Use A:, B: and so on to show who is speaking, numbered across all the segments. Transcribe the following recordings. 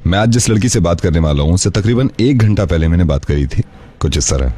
A: मैं आज जिस लड़की से बात करने वाला हूँ उससे तकरीबन 1 घंटा पहले मैंने बात करी थी, कुछ इस तरह।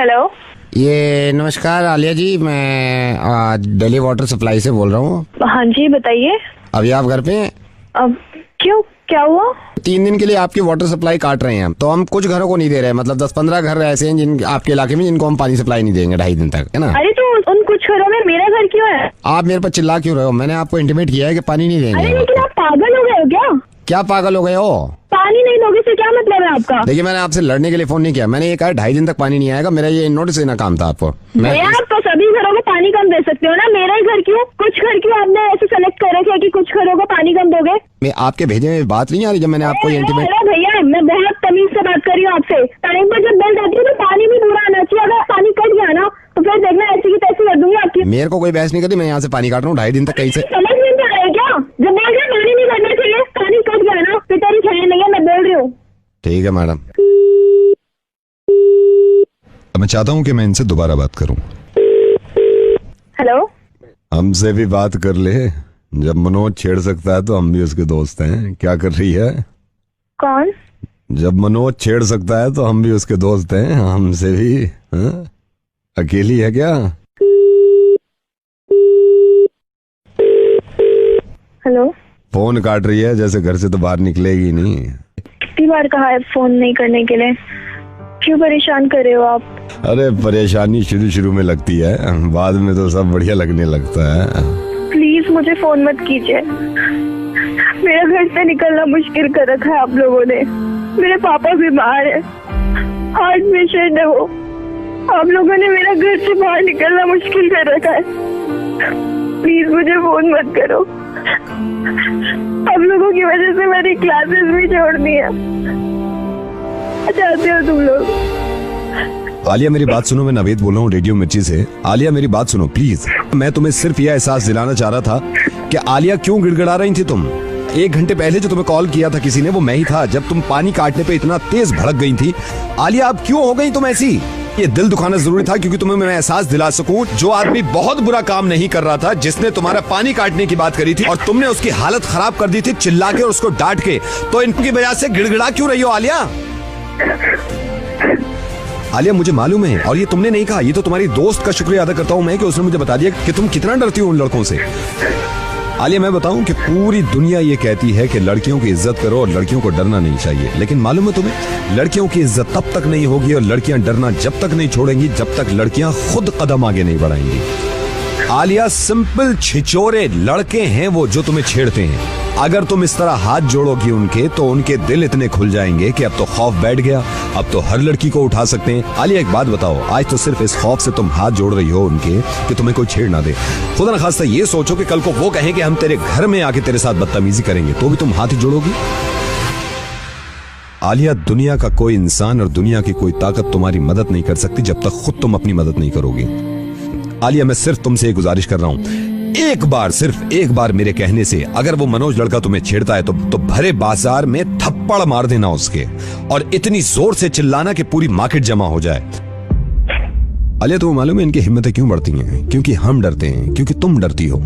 B: हेलो,
C: ये नमस्कार आलिया जी, मैं दिल्ली वाटर सप्लाई से बोल रहा हूँ।
B: हाँ जी बताइए।
C: अभी आप घर पे हैं?
B: अब क्यों, क्या हुआ?
C: 3 दिन के लिए आपकी वाटर सप्लाई काट रहे हैं, तो हम कुछ घरों को नहीं दे रहे, मतलब 10-15 घर ऐसे हैं जिन आपके इलाके में जिनको हम पानी सप्लाई नहीं देंगे 2.5 दिन तक, है ना।
B: अरे तो उन कुछ घरों में मेरा घर क्यों है?
C: आप मेरे पर चिल्ला क्यों रहे हो? मैंने आपको इंटीमेट किया है कि पानी नहीं
B: अरे
C: देंगे।
B: लेकिन आप पागल हो गए हो क्या?
C: क्या पागल हो गए हो?
B: पानी नहीं दोगे से क्या मतलब है आपका?
C: देखिए, मैंने आपसे लड़ने के लिए फोन नहीं किया, मैंने ये कहा 2.5 दिन तक पानी नहीं आएगा, मेरा ये नोटिस देना काम था आपको।
B: आप तो सभी घरों को पानी कम दे सकते हो ना, मेरा ही घर क्यों? कुछ घर क्यों आपने ऐसे सेलेक्ट कर रखे कि कुछ घरों को पानी कम दोगे?
C: मैं आपके भेजे में बात नहीं आ रही जब मैंने आपको इंटीमेट।
B: अरे भैया, मैं बहुत तमीज से बात कर रही हूँ आपसे। टाइम पर जब बिल जाती है तो पानी भी पूरा आना चाहिए। अगर पानी कट गया ना तो फिर देखना ऐसी की तैसी कर दूंगी आपकी।
C: मेरे को कोई बहस नहीं करती, मैं यहाँ से पानी काट रहा हूँ 2.5 दिन तक। कहीं से
B: समझ नहीं आ रहा है क्या? जब बोल रहे पानी नहीं करना चाहिए, पानी कट गया ना फिर तेरी खैर नहीं है, मैं बोल रही हूँ।
C: ठीक है मैडम।
A: मैं चाहता हूँ कि मैं इनसे दोबारा बात करूँ।
B: हेलो,
C: हमसे भी बात कर ले, जब मनोज छेड़ सकता है तो हम भी उसके दोस्त हैं। क्या कर रही है?
B: कौन?
C: जब मनोज छेड़ सकता है तो हम भी उसके दोस्त हैं, हमसे भी। हाँ? अकेली है क्या?
B: हेलो,
C: फोन काट रही है जैसे घर से तो बाहर निकलेगी नहीं।
B: कितनी बार कहा है फोन नहीं करने के लिए? क्यों परेशान कर रहे हो आप?
C: अरे परेशानी शुरू में लगती है, बाद में तो सब बढ़िया लगने लगता है।
B: प्लीज मुझे फोन मत कीजिए। मेरा घर से निकलना मुश्किल कर रखा है आप लोगों ने। मेरे पापा बीमार है, हार्ट पेशेंट है वो। आप लोगों ने मेरा घर से बाहर निकलना मुश्किल कर रखा है। प्लीज मुझे फोन मत करो। आप लोगों की वजह से मेरी क्लासेस भी छोड़ दी है। चाहते हो तुम लोग?
C: आलिया मेरी बात सुनो, मैं नवेद बोल रहा हूँ रेडियो मिर्ची से। आलिया मेरी बात सुनो प्लीज। मैं तुम्हें सिर्फ यह एहसास दिलाना चाह रहा था कि आलिया क्यों गिड़गिड़ा रही थी तुम। 1 घंटे पहले जो तुम्हें कॉल किया था किसी ने, वो मैं ही था, जब तुम पानी काटने पे इतना तेज भड़क गई थी। आलिया अब क्यों हो गई तुम ऐसी? ये दिल दुखाना जरूरी था क्योंकि तुम्हें मैं एहसास दिला सकूं, जो आदमी बहुत बुरा काम नहीं कर रहा था, जिसने तुम्हारा पानी काटने की बात करी थी और तुमने उसकी हालत खराब कर दी थी चिल्ला के और उसको डांट के, तो इनकी वजह से गिड़गिड़ा क्यों रही हो आलिया? आलिया मुझे मालूम है, और ये तुमने नहीं कहा, ये तो तुम्हारी दोस्त का शुक्रिया अदा करता हूं मैं कि उसने मुझे बता दिया कि तुम कितना डरती हो उन लड़कों से। आलिया मैं बताऊं कि पूरी दुनिया ये कहती है कि लड़कियों की इज्जत करो और लड़कियों को डरना नहीं चाहिए, लेकिन मालूम है तुम्हें, लड़कियों की इज्जत तब तक नहीं होगी और लड़कियां डरना जब तक नहीं छोड़ेंगी जब तक लड़कियां खुद कदम आगे नहीं बढ़ाएंगी। आलिया सिंपल छिचोरे लड़के हैं वो जो तुम्हें छेड़ते हैं। अगर तुम इस तरह हाथ जोड़ोगी उनके तो उनके दिल इतने खुल जाएंगे कि अब तो खौफ बैठ गया, अब तो हर लड़की को उठा सकते हैं। आलिया एक बात बताओ, आज तो सिर्फ इस खौफ से तुम हाथ जोड़ रही हो उनके कि तुम्हें कोई छेड़ ना दे। खुदा न खास्ता ये सोचो कि कल को वो कहें कि हम तेरे घर में आके तेरे साथ बदतमीजी करेंगे, तो भी तुम हाथ ही जोड़ोगी? आलिया दुनिया का कोई इंसान और दुनिया की कोई ताकत तुम्हारी मदद नहीं कर सकती जब तक खुद तुम अपनी मदद नहीं करोगी। आलिया मैं सिर्फ तुमसे एक गुजारिश कर रहा हूं, एक बार, सिर्फ एक बार मेरे कहने से अगर वो मनोज लड़का तुम्हें छेड़ता है तो भरे बाजार में थप्पड़ मार देना उसके, और इतनी जोर से चिल्लाना कि पूरी मार्केट जमा हो जाए। आलिया तुम्हें मालूम है इनकी हिम्मतें क्यों बढ़ती हैं? क्योंकि हम डरते हैं, क्योंकि तुम डरती हो।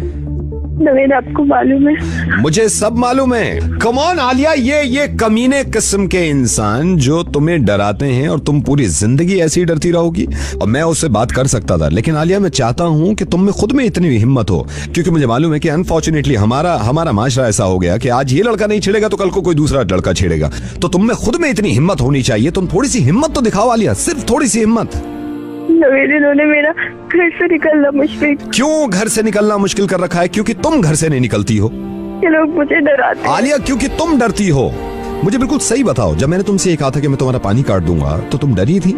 B: नवेद आपको मालूम है?
C: मुझे सब मालूम है। कम ऑन आलिया, ये कमीने किस्म के इंसान जो तुम्हें डराते हैं और तुम पूरी जिंदगी ऐसी ही डरती रहोगी। और मैं उससे बात कर सकता था, लेकिन आलिया मैं चाहता हूं कि तुम में खुद में इतनी हिम्मत हो, क्योंकि मुझे मालूम है कि अनफॉर्चुनेटली हमारा माशरा ऐसा हो गया कि आज ये लड़का नहीं छेड़ेगा तो कल को कोई दूसरा लड़का छेड़ेगा। तो तुम में खुद में इतनी हिम्मत होनी चाहिए। तुम थोड़ी सी हिम्मत तो दिखाओ आलिया, सिर्फ थोड़ी सी हिम्मत।
B: नवेद इन्होंने मेरा घर से निकलना मुश्किल।
C: क्यों घर से निकलना मुश्किल कर रखा है? क्योंकि तुम घर से नहीं निकलती हो।
B: ये लोग मुझे डराते हैं।
C: आलिया क्योंकि तुम डरती हो। मुझे बिल्कुल सही बताओ, जब मैंने तुमसे ये कहा था कि मैं तुम्हारा पानी काट दूंगा तो तुम डरी थी?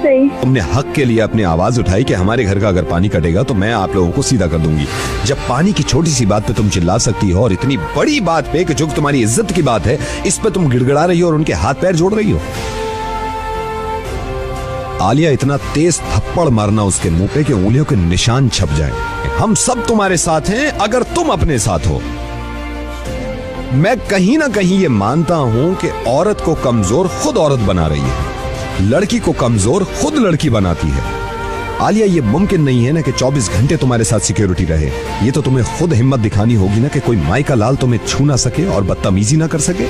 B: नहीं।
C: तुमने हक के लिए अपनी आवाज उठाई कि हमारे घर का अगर पानी कटेगा तो मैं आप लोगों को सीधा कर दूंगी। जब पानी की छोटी सी बात पे तुम चिल्ला सकती हो और इतनी बड़ी बात पे कि जो तुम्हारी इज्जत की बात है इस पे तुम गिड़गिड़ा रही हो और उनके हाथ पैर जोड़ रही हो। आलिया इतना तेज थप्पड़ मारना उसके मुंह पे कि उंगलियों के निशान छप जाएं। हम सब तुम्हारे साथ हैं अगर तुम अपने साथ हो। मैं कहीं ना कहीं ये मानता हूं कि औरत को कमजोर खुद औरत बना रही है, लड़की को कमजोर खुद लड़की बनाती है। आलिया, ये मुमकिन नहीं है ना कि 24 घंटे तुम्हारे साथ सिक्योरिटी रहे। ये तो तुम्हें खुद हिम्मत दिखानी होगी ना कि कोई माई का लाल तुम्हें छू ना सके और बदतमीजी ना कर सके।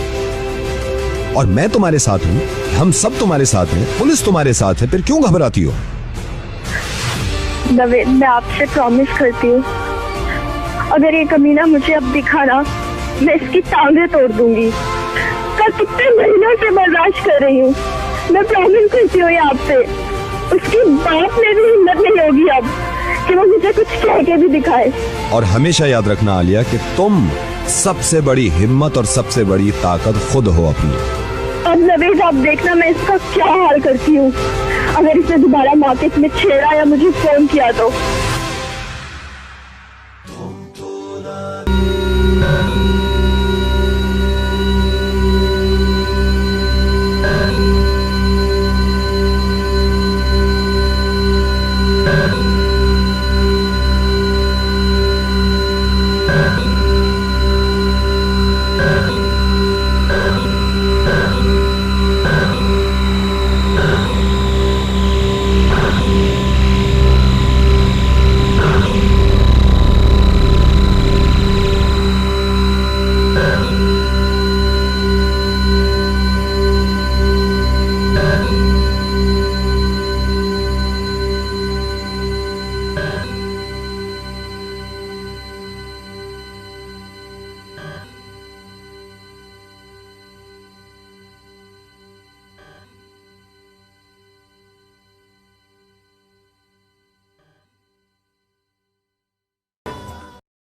C: और मैं तुम्हारे साथ हूं, हम सब तुम्हारे साथ हैं, पुलिस तुम्हारे साथ है, फिर क्यों घबराती हो?
B: नवेद, मैं आपसे प्रॉमिस करती हूँ, अगर ये कमीना मुझे अब दिखा ना, मैं इसकी टांगे तोड़ दूंगी। कल कितने महीनों से बर्दाश्त कर रही हूँ, मैं प्रॉमिस करती हूँ आपसे। उसकी बात में भी हिम्मत नहीं होगी अब कि वो मुझे कुछ कह के भी दिखाए।
C: और हमेशा याद रखना आलिया कि तुम सबसे बड़ी हिम्मत और सबसे बड़ी ताकत खुद हो अपनी।
B: अब नवेद, आप देखना मैं इसका क्या हाल करती हूँ। अगर इसने दोबारा मार्केट में छेड़ा या मुझे फोन किया तो